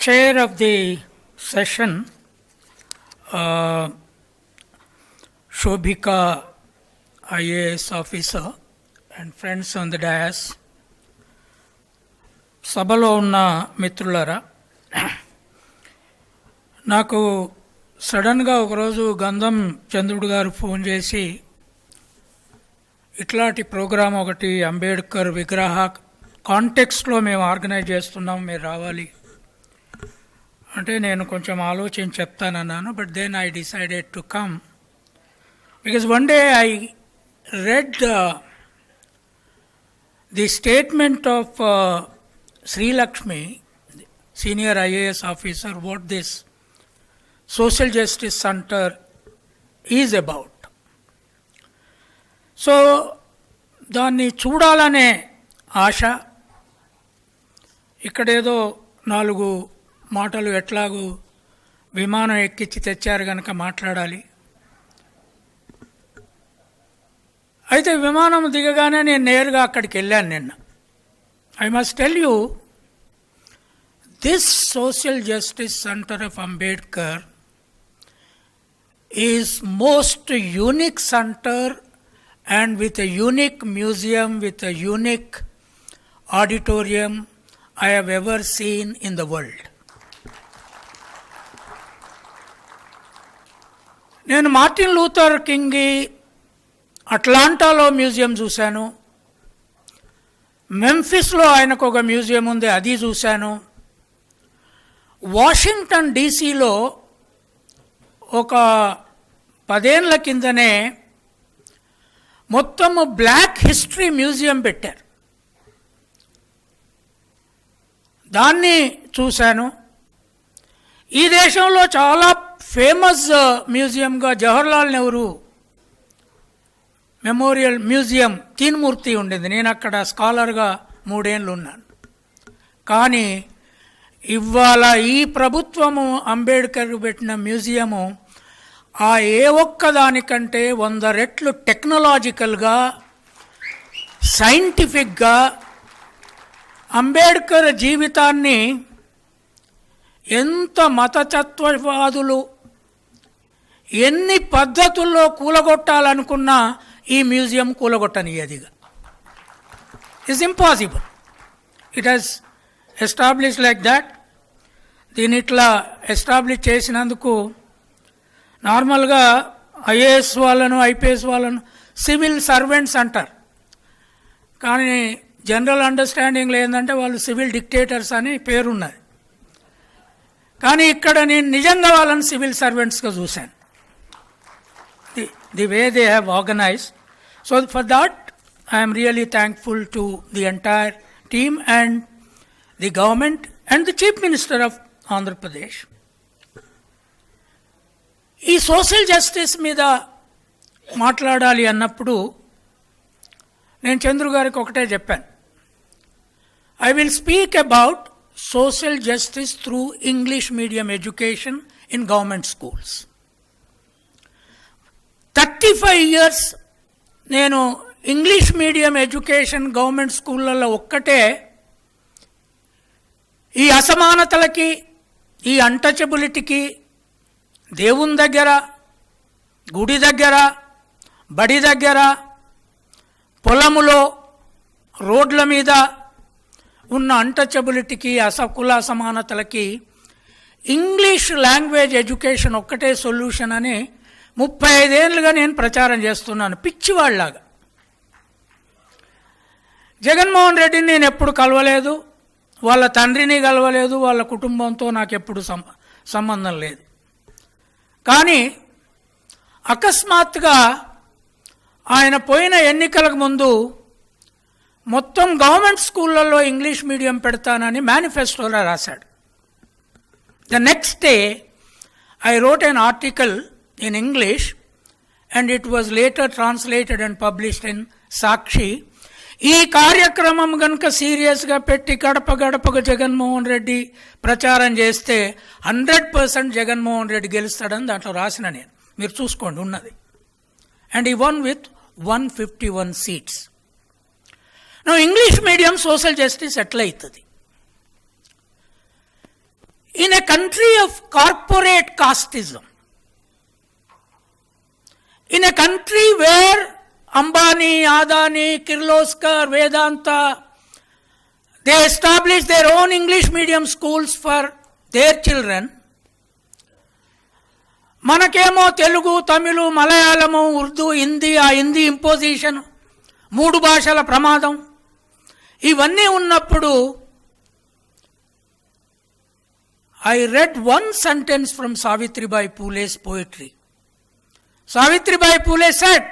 chair of the session, Shobhika IAS officer and friends on the dais, సభలో ఉన్న మిత్రులారా, నాకు సడన్గా ఒకరోజు గంధం చంద్రుడు గారు ఫోన్ చేసి ఇట్లాంటి ప్రోగ్రాం ఒకటి అంబేద్కర్ విగ్రహ కాంటెక్స్ట్లో మేము ఆర్గనైజ్ చేస్తున్నాం, మీరు రావాలి అంటే నేను కొంచెం ఆలోచించి చెప్తానన్నాను. But then I decided to come because one day I read the statement of Srilakshmi, senior IAS officer, what this social justice center is about. So, దాన్ని చూడాలనే ఆశ, ఇక్కడేదో 4 మాటలు ఎట్లాగూ విమానం ఎక్కించి తెచ్చారు కనుక మాట్లాడాలి. అయితే విమానం దిగగానే నేను నేరుగా అక్కడికి వెళ్ళాను నిన్న. I must tell you, this Social Justice Center of Ambedkar is most unique center and with a unique museum, with a unique auditorium I have ever seen in the world. నేను మార్టిన్ లూథర్ కింగ్ అట్లాంటాలో మ్యూజియం చూశాను, మెంఫిస్లో ఆయనకు ఒక museum ఉంది, అది చూశాను. Washington డీసీలో ఒక 10 ఏళ్ల కిందనే మొత్తము బ్లాక్ హిస్టరీ మ్యూజియం పెట్టారు, దాన్ని చూశాను. ఈ దేశంలో చాలా ఫేమస్ మ్యూజియంగా జవహర్లాల్ నెహ్రూ మెమోరియల్ మ్యూజియం తీన్మూర్తి ఉండేది. నేను అక్కడ స్కాలర్గా 3 ఏళ్ళు ఉన్నాను. కానీ ఇవాళ ఈ ప్రభుత్వము అంబేద్కర్ పెట్టిన మ్యూజియము ఆ ఏ ఒక్కదానికంటే 100 రెట్లు టెక్నాలజికల్గా, సైంటిఫిక్గా అంబేద్కర్ జీవితాన్ని ఎంత మతతత్వవాదులు ఎన్ని పద్ధతుల్లో కూలగొట్టాలనుకున్నా ఈ మ్యూజియం కూలగొట్టనియదిగా. It's impossible. It has establish like that. దీని ఇట్లా ఎస్టాబ్లిష్ చేసినందుకు నార్మల్గా ఐఏఎస్ వాళ్ళను, ఐపీఎస్ వాళ్ళను సివిల్ సర్వెంట్స్ అంటారు, కానీ జనరల్ అండర్స్టాండింగ్లో ఏంటంటే వాళ్ళు సివిల్ డిక్టేటర్స్ అని పేరున్నది. కానీ ఇక్కడ నేను నిజంగా వాళ్ళని సివిల్ సర్వెంట్స్గా చూశాను, the way they have organized. So for that I am really thankful to the entire team and the government and the Chief Minister of Andhra Pradesh. ఈ సోషల్ జస్టిస్ మీద మాట్లాడాలి అన్నప్పుడు నేను చంద్రు గారికి ఒకటే చెప్పాను, I will speak about social justice through English medium education in government schools. 35 years నేను English medium education government స్కూళ్ళల్లో ఒక్కటే ఈ అసమానతలకి, ఈ అన్టచబిలిటీకి దేవుని దగ్గర, గుడి దగ్గర, బడి దగ్గర, పొలములో, రోడ్ల మీద ఉన్న అన్టచబిలిటీకి, కుల అసమానతలకి ఇంగ్లీష్ లాంగ్వేజ్ ఎడ్యుకేషన్ ఒక్కటే సొల్యూషన్ అని 35 ఏళ్ళుగా నేను ప్రచారం చేస్తున్నాను, పిచ్చివాళ్లాగా. జగన్మోహన్ రెడ్డిని నేను ఎప్పుడు కలవలేదు, వాళ్ళ తండ్రిని కలవలేదు, వాళ్ళ కుటుంబంతో నాకు ఎప్పుడు సంబంధం లేదు. కానీ అకస్మాత్తుగా ఆయన పోయిన ఎన్నికలకు ముందు మొత్తం గవర్నమెంట్ స్కూళ్ళల్లో ఇంగ్లీష్ మీడియం పెడతానని మేనిఫెస్టోలో రాశాడు. The next day I wrote an article in English and it was later translated and published in Sakshi. ఈ కార్యక్రమం కనుక సీరియస్గా పెట్టి గడప గడపకు జగన్మోహన్ రెడ్డి ప్రచారం చేస్తే 100% జగన్మోహన్ రెడ్డి గెలుస్తాడని దాంట్లో రాసిన నేను, మీరు చూసుకోండి ఉన్నది. అండ్ ఈ one with 151 seats. English medium social justice ఎట్లా అవుతుంది? in a country of corporate casteism, in a country where Ambani, Adani, Kirloskar, Vedanta, they established their own English medium schools for their children. మనకేమో తెలుగు, తమిళు, మలయాళము, ఉర్దూ, హిందీ, ఆ Hindi imposition, 3 భాషల ప్రమాదం, ఇవన్నీ ఉన్నప్పుడు I read one sentence from Savitribai Phule's poetry. Savitribai Phule said,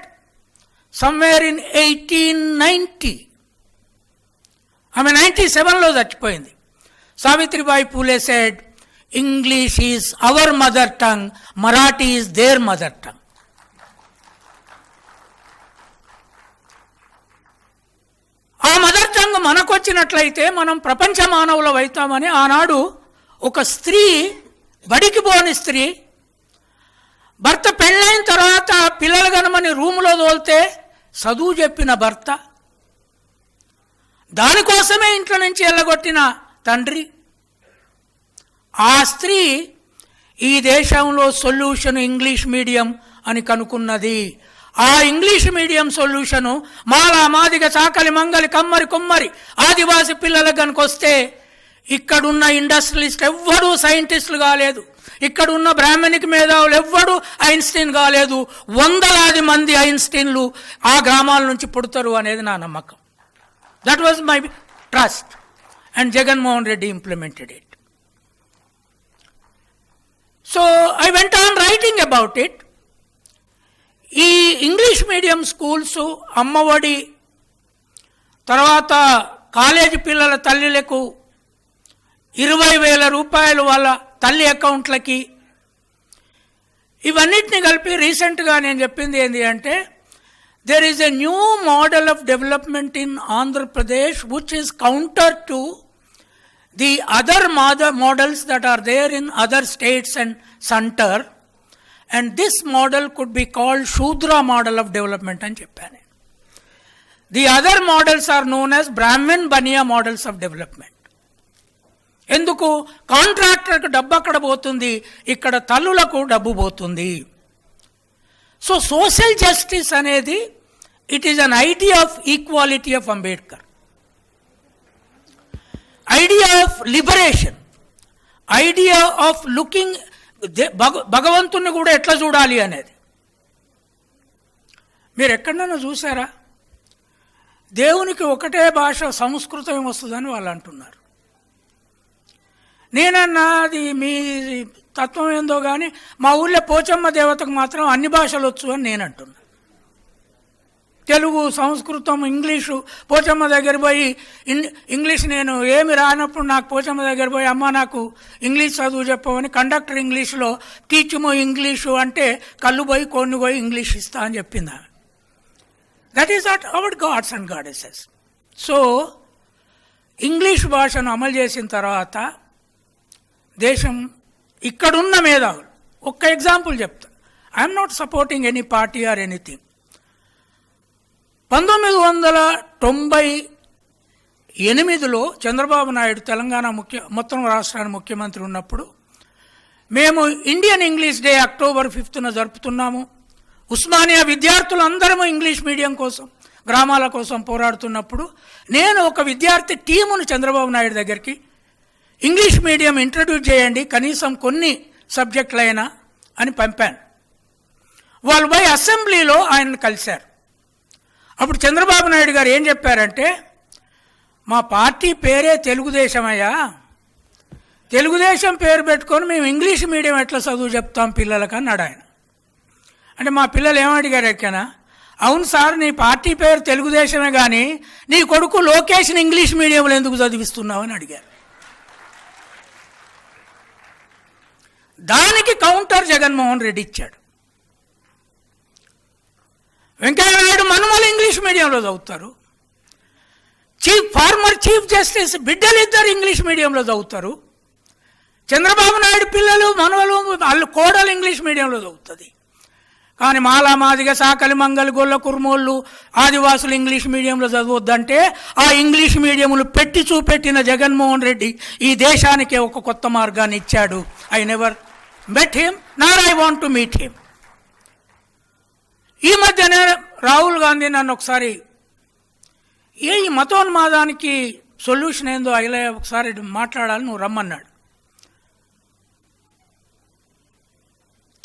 somewhere in 1890, 97లో చచ్చిపోయింది. Savitribai Phule said, English is our mother tongue, Marathi is their mother tongue. ఆ mother tongue మనకొచ్చినట్లయితే మనం ప్రపంచ మానవులం అవుతామని ఆనాడు ఒక స్త్రీ, బడికి పోని స్త్రీ, భర్త పెళ్ళైన తర్వాత పిల్లలు గనమని రూములో తోలితే చదువు చెప్పిన భర్త, దానికోసమే ఇంట్లో నుంచి వెళ్ళగొట్టిన తండ్రి, ఆ స్త్రీ ఈ దేశంలో సొల్యూషన్ ఇంగ్లీష్ మీడియం అని కనుక్కున్నది. ఆ ఇంగ్లీష్ మీడియం సొల్యూషను మాల, మాదిగ, చాకలి, మంగలి, కమ్మరి, కుమ్మరి, ఆదివాసి పిల్లలకు కనుకొస్తే ఇక్కడున్న ఇండస్ట్రియలిస్ట్ ఎవ్వడూ సైంటిస్టులు కాలేదు, ఇక్కడున్న బ్రాహ్మణిక్ మేధావులు ఎవ్వడూ ఐన్స్టీన్ కాలేదు, 100 మంది ఐన్స్టీన్లు ఆ గ్రామాల నుంచి పుడతారు అనేది నా నమ్మకం. That was my trust and Jaganmohan Reddy implemented it. So I went on writing about it. ఈ ఇంగ్లీష్ మీడియం స్కూల్స్, అమ్మఒడి, తర్వాత కాలేజీ పిల్లల తల్లులకు 20,000 రూపాయలు వాళ్ళ తల్లి అకౌంట్లకి, ఇవన్నిటిని కలిపి రీసెంట్గా నేను చెప్పింది ఏంటి అంటే, there is a new model of development in Andhra Pradesh which is counter to the other models that are there in other states and center, and this model could be called Shudra model of development అని చెప్పాను. The other models are known as Brahmin Baniya models of development. ఎందుకు? కాంట్రాక్టర్కి డబ్బు అక్కడ పోతుంది, ఇక్కడ తల్లులకు డబ్బు పోతుంది. సో సోషల్ జస్టిస్ అనేది it is an idea of equality of Ambedkar, idea of liberation, idea of looking భగవంతుని కూడా ఎట్లా చూడాలి అనేది. మీరు ఎక్కడైనా చూసారా? దేవునికి ఒకటే భాష సంస్కృతం ఏమొస్తుందని వాళ్ళు అంటున్నారు. నేనన్నా అది మీ తత్వం ఏందో కానీ మా ఊళ్ళో పోచమ్మ దేవతకు మాత్రం అన్ని భాషలు వచ్చు అని నేను అంటున్నా. తెలుగు, సంస్కృతం, ఇంగ్లీషు. పోచమ్మ దగ్గర పోయి ఇంగ్లీష్ నేను ఏమి రానప్పుడు నాకు పోచమ్మ దగ్గర పోయి అమ్మ నాకు ఇంగ్లీష్ చదువు చెప్పమని కండక్టర్ ఇంగ్లీష్లో టీచము ఇంగ్లీషు అంటే కళ్ళు పోయి కొన్ని పోయి ఇంగ్లీష్ ఇస్తా అని చెప్పింది ఆమె. That is not our gods and goddesses. So English భాషను అమలు చేసిన తర్వాత దేశం, ఇక్కడున్న మేధావులు, ఒక్క ఎగ్జాంపుల్ చెప్తా. I'm not supporting any party or anything. 1998లో చంద్రబాబు నాయుడు తెలంగాణ మొత్తం రాష్ట్రానికి ముఖ్యమంత్రి ఉన్నప్పుడు మేము ఇండియన్ ఇంగ్లీష్ డే అక్టోబర్ 5న జరుపుతున్నాము. ఉస్మానియా విద్యార్థులు అందరము ఇంగ్లీష్ మీడియం కోసం, గ్రామాల కోసం పోరాడుతున్నప్పుడు నేను ఒక విద్యార్థి టీమును చంద్రబాబు నాయుడు దగ్గరికి, ఇంగ్లీష్ మీడియం ఇంట్రడ్యూస్ చేయండి కనీసం కొన్ని సబ్జెక్టులైనా అని పంపాను. వాళ్ళు పోయి అసెంబ్లీలో ఆయనను కలిశారు. అప్పుడు చంద్రబాబు నాయుడు గారు ఏం చెప్పారంటే, మా పార్టీ పేరే తెలుగుదేశం అయ్యా, తెలుగుదేశం పేరు పెట్టుకొని మేము ఇంగ్లీష్ మీడియం ఎట్లా చదువు చెప్తాం పిల్లలకు అన్నాడు ఆయన. అంటే మా పిల్లలు ఏమడిగారు ఎక్కనా, అవును సార్ నీ పార్టీ పేరు తెలుగుదేశమే కానీ నీ కొడుకు లోకేష్ని ఇంగ్లీష్ మీడియంలో ఎందుకు చదివిస్తున్నావు అని అడిగారు. దానికి కౌంటర్ జగన్మోహన్ రెడ్డి ఇచ్చాడు. వెంకయ్యనాయుడు మనుమలు ఇంగ్లీష్ మీడియంలో చదువుతారు, ఫార్మర్ చీఫ్ జస్టిస్ బిడ్డలు ఇద్దరు ఇంగ్లీష్ మీడియంలో చదువుతారు, చంద్రబాబు నాయుడు పిల్లలు మనవలు వాళ్ళు కోడలు ఇంగ్లీష్ మీడియంలో చదువుతుంది. కానీ మాలా మాదిగ సాకలి మంగలి గొల్ల కుర్మోళ్ళు ఆదివాసులు ఇంగ్లీష్ మీడియంలో చదవద్దంటే ఆ ఇంగ్లీష్ మీడియంలు పెట్టి చూపెట్టిన జగన్మోహన్ రెడ్డి ఈ దేశానికే ఒక కొత్త మార్గాన్ని ఇచ్చాడు. I never met him, not I want to meet him. ఈ మధ్యనే రాహుల్ గాంధీ నన్ను ఒకసారి ఈ మతోన్మాదానికి సొల్యూషన్ ఏందో అయిలే ఒకసారి మాట్లాడాలి, నువ్వు రమ్మన్నాడు.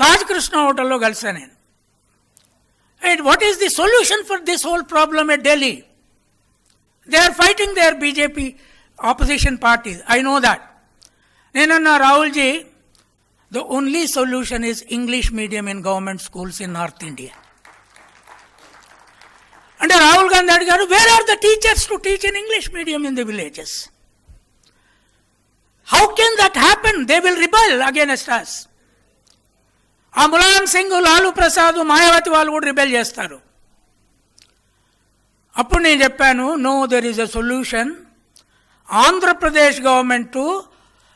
తాజ్ కృష్ణ హోటల్లో కలిసా నేను. And what is the solution for this whole problem at Delhi? They are fighting their BJP opposition parties. I know that. Nenanna Rahulji, the only solution is English medium in government schools in North India. And Rahul Gandhi adigaru, where are the teachers to teach in English medium in the villages? How can that happen? They will rebel against us. ఆ ములాయం సింగ్, లాలూ ప్రసాద్, మాయావతి వాళ్ళు కూడా rebel చేస్తారు. అప్పుడు నేను చెప్పాను, no, there is a solution. Andhra Pradesh government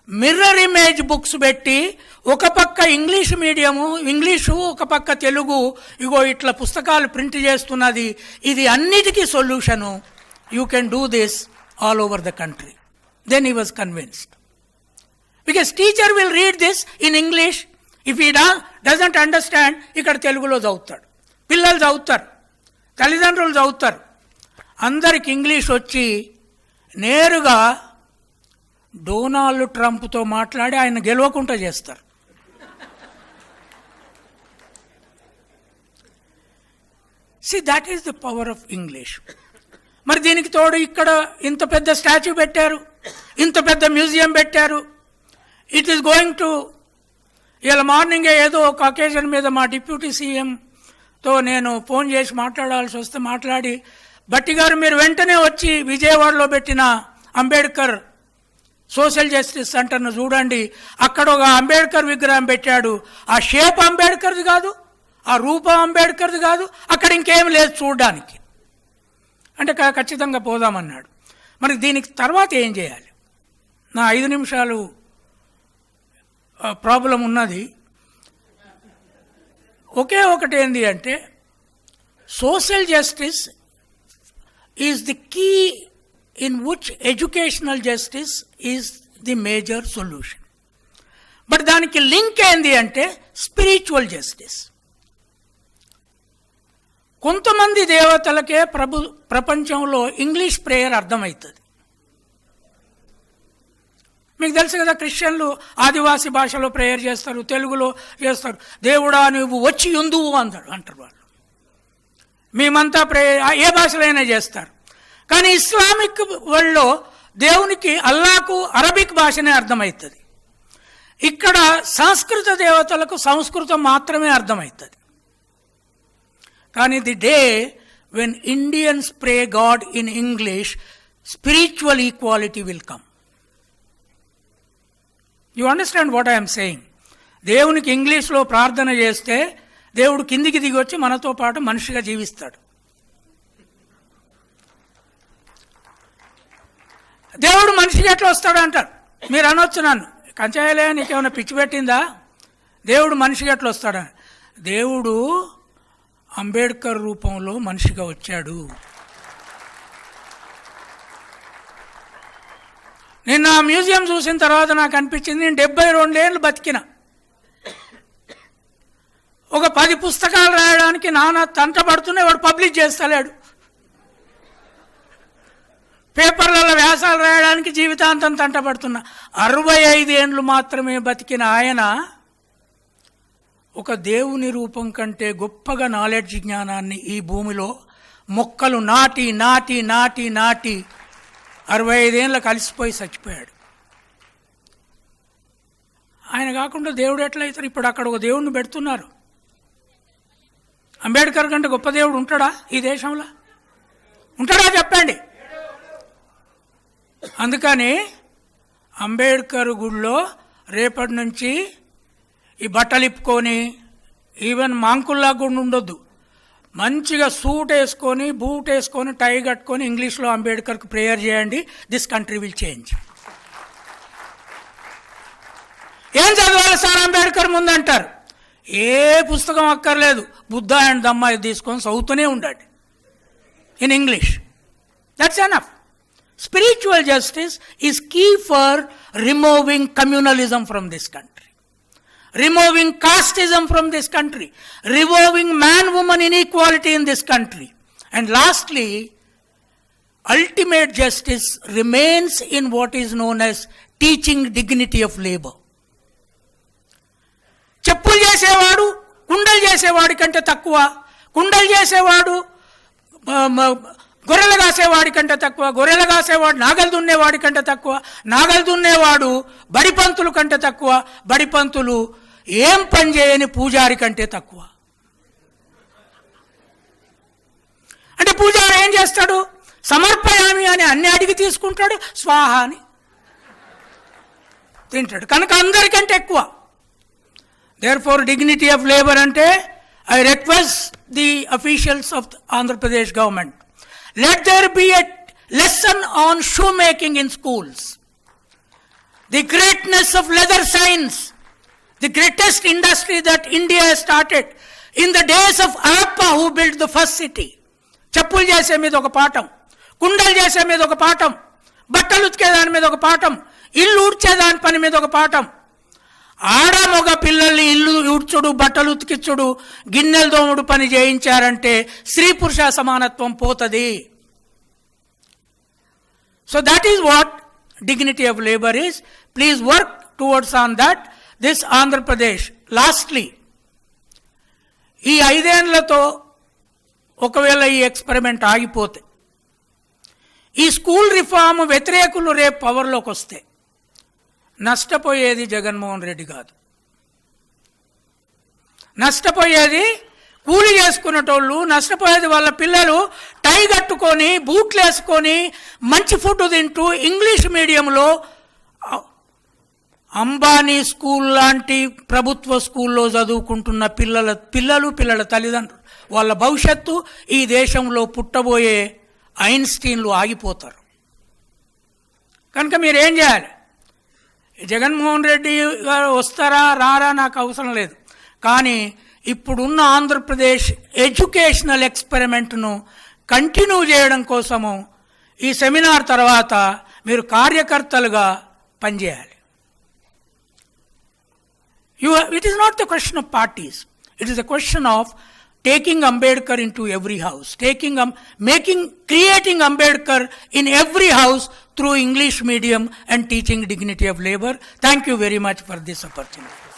mirror image books పెట్టి ఒక పక్క ఇంగ్లీష్ మీడియము ఇంగ్లీషు, ఒక పక్క తెలుగు, ఇగో ఇట్లా పుస్తకాలు ప్రింట్ చేస్తున్నది. ఇది అన్నిటికీ solution. You can do this all over the country. Then he was convinced. Because teacher will read this in English. If he doesn't understand, ఇక్కడ తెలుగులో చదువుతాడు, పిల్లలు చదువుతారు, తల్లిదండ్రులు చదువుతారు. అందరికి ఇంగ్లీష్ వచ్చి నేరుగా డొనాల్డ్ ట్రంప్తో మాట్లాడి ఆయన గెలవకుండా చేస్తారు. See that is the power of English. మరి దీనికి తోడు ఇక్కడ ఇంత పెద్ద స్టాచ్యూ పెట్టారు, ఇంత పెద్ద మ్యూజియం పెట్టారు. ఇట్ ఈస్ గోయింగ్ టు, ఇలా మార్నింగే ఏదో ఒక అకేషన్ మీద మా డిప్యూటీ సీఎంతో నేను ఫోన్ చేసి మాట్లాడాల్సి వస్తే మాట్లాడి, భట్టి గారు మీరు వెంటనే వచ్చి విజయవాడలో పెట్టిన అంబేద్కర్ సోషల్ జస్టిస్ సెంటర్ను చూడండి, అక్కడ ఒక అంబేద్కర్ విగ్రహం పెట్టాడు. ఆ షేప్ అంబేద్కర్ది కాదు, ఆ రూపం అంబేద్కర్ది కాదు, అక్కడ ఇంకేం లేదు చూడడానికి. అంటే ఖచ్చితంగా పోదామన్నాడు. మరి దీనికి తర్వాత ఏం చేయాలి? నా 5 నిమిషాలు ప్రాబ్లం ఉన్నది. ఒకే ఒకటి ఏంది అంటే, social justice is the key in which educational justice is the major solution. But దానికి లింక్ ఏంది అంటే స్పిరిచువల్ జస్టిస్. కొంతమంది దేవతలకే ప్రపంచంలో ఇంగ్లీష్ ప్రేయర్ అర్థమవుతుంది. మీకు తెలుసు కదా, క్రిస్టియన్లు ఆదివాసీ భాషలో ప్రేయర్ చేస్తారు, తెలుగులో చేస్తారు. దేవుడా నువ్వు వచ్చి ఉందువు అంటారు వాళ్ళు. మేమంతా ప్రేయర్ ఏ భాషలైనా చేస్తారు. కానీ ఇస్లామిక్ వరల్డ్లో దేవునికి, అల్లాకు అరబిక్ భాషనే అర్థమవుతుంది. ఇక్కడ సంస్కృత దేవతలకు సంస్కృతం మాత్రమే అర్థమవుతుంది. కానీ the day when Indians pray God in English, spiritual equality will come. You understand what I'm saying? దేవునికి ఇంగ్లీష్లో ప్రార్థన చేస్తే దేవుడు కిందికి దిగి వచ్చి మనతో పాటు మనిషిగా జీవిస్తాడు. దేవుడు మనిషికి ఎట్లా వస్తాడు అంటారు. మీరు అనొచ్చు నన్ను, కంచాయలే నీకేమైనా పిచ్చి పెట్టిందా, దేవుడు మనిషికి ఎట్లా వస్తాడా? దేవుడు అంబేద్కర్ రూపంలో మనిషిగా వచ్చాడు. నేను ఆ మ్యూజియం చూసిన తర్వాత నాకు అనిపించింది, నేను 72 ఏళ్ళు బతికిన. ఒక 10 పుస్తకాలు రాయడానికి నాన్న తంట పడుతూనే వాడు పబ్లిష్ చేస్తలేడు. పేపర్లలో వ్యాసాలు రాయడానికి జీవితాంతం తంట పడుతున్నా. 65 ఏళ్ళు మాత్రమే బతికిన ఆయన ఒక దేవుని రూపం కంటే గొప్పగా నాలెడ్జ్, జ్ఞానాన్ని ఈ భూమిలో మొక్కలు నాటి నాటి నాటి నాటి 65 ఏళ్ళ కలిసిపోయి చచ్చిపోయాడు. ఆయన కాకుండా దేవుడు ఎట్లయితారు? ఇప్పుడు అక్కడ ఒక దేవుడిని పెడుతున్నారు. అంబేద్కర్ కంటే గొప్ప దేవుడు ఉంటాడా ఈ దేశంలో? ఉంటాడా చెప్పండి. అందుకని అంబేద్కర్ గుడిలో రేపటి నుంచి ఈ బట్టలు ఇప్పుకొని, ఈవెన్ మాంకుల్లా కూడా ఉండొద్దు, మంచిగా సూట్ వేసుకొని, బూట్ వేసుకొని, టై కట్టుకొని ఇంగ్లీష్లో అంబేద్కర్కి ప్రేయర్ చేయండి. This country will change. ఏం చదవాలి సార్ అంబేద్కర్ ముందంటారు. ఏ పుస్తకం అక్కర్లేదు, బుద్ధ అండ్ దమ్మ ఇది తీసుకొని చదువుతూనే ఉండండి in English. That's enough. Spiritual justice is key for removing communalism from this country, removing casteism from this country, removing man-woman inequality in this country. And lastly, ultimate justice remains in what is known as teaching dignity of labor. చెప్పులు చేసేవాడు కుండలు చేసేవాడి కంటే తక్కువ, కుండలు చేసేవాడు గొర్రెలు కాసేవాడి కంటే తక్కువ, గొర్రెలు కాసేవాడు నాగలు దున్నేవాడి కంటే తక్కువ, నాగలు దున్నేవాడు బడిపంతుల కంటే తక్కువ, బడిపంతులు ఏం పని చేయని పూజారి కంటే తక్కువ. అంటే పూజారి ఏం చేస్తాడు? సమర్పయామి అని అన్ని అడిగి తీసుకుంటాడు, స్వాహ అని తింటాడు. కనుక అందరికంటే ఎక్కువ. దేర్ఫోర్ డిగ్నిటీ ఆఫ్ లేబర్ అంటే I request the officials of Andhra Pradesh government, let there be a lesson on shoemaking in schools. The greatness of leather science, the greatest industry that India has started in the days of Harappa, who built the first city. చెప్పులు చేసే మీద ఒక పాఠం, కుండలు చేసే మీద ఒక పాఠం, బట్టలు ఉతికేదాని మీద ఒక పాఠం, ఇల్లు ఊడ్చేదాని పని మీద ఒక పాఠం. ఆడ మగ పిల్లల్ని ఇల్లు ఊడ్చుడు, బట్టలు ఉతికించుడు, గిన్నెలు దోముడు పని చేయించారంటే స్త్రీ పురుష సమానత్వం పోతుంది. So that is what dignity of labor is. Please work towards on that. This Andhra Pradesh, lastly, ఈ 5 ఏళ్లతో ఒకవేళ ఈ ఎక్స్పెరిమెంట్ ఆగిపోతే, ఈ స్కూల్ రిఫార్మ్ వ్యతిరేకులు రేపు పవర్లోకి వస్తే నష్టపోయేది జగన్మోహన్ రెడ్డి కాదు, నష్టపోయేది కూలి చేసుకునేటోళ్ళు, నష్టపోయేది వాళ్ళ పిల్లలు టై కట్టుకొని బూట్లు వేసుకొని మంచి ఫుడ్ తింటూ ఇంగ్లీష్ మీడియంలో అంబానీ స్కూల్ లాంటి ప్రభుత్వ స్కూల్లో చదువుకుంటున్న పిల్లల తల్లిదండ్రులు, వాళ్ళ భవిష్యత్తు, ఈ దేశంలో పుట్టబోయే ఐన్స్టీన్లు ఆగిపోతారు. కనుక మీరేం చేయాలి? జగన్మోహన్ రెడ్డి గారు వస్తారా రారా నాకు అవసరం లేదు, కానీ ఇప్పుడున్న ఆంధ్రప్రదేశ్ ఎడ్యుకేషనల్ ఎక్స్పెరిమెంట్ను కంటిన్యూ చేయడం కోసము ఈ సెమినార్ తర్వాత మీరు కార్యకర్తలుగా పనిచేయాలి. It is not the question of parties. It is a question of taking Ambedkar into every house, creating Ambedkar in every house through English medium and teaching dignity of labor. Thank you very much for this opportunity.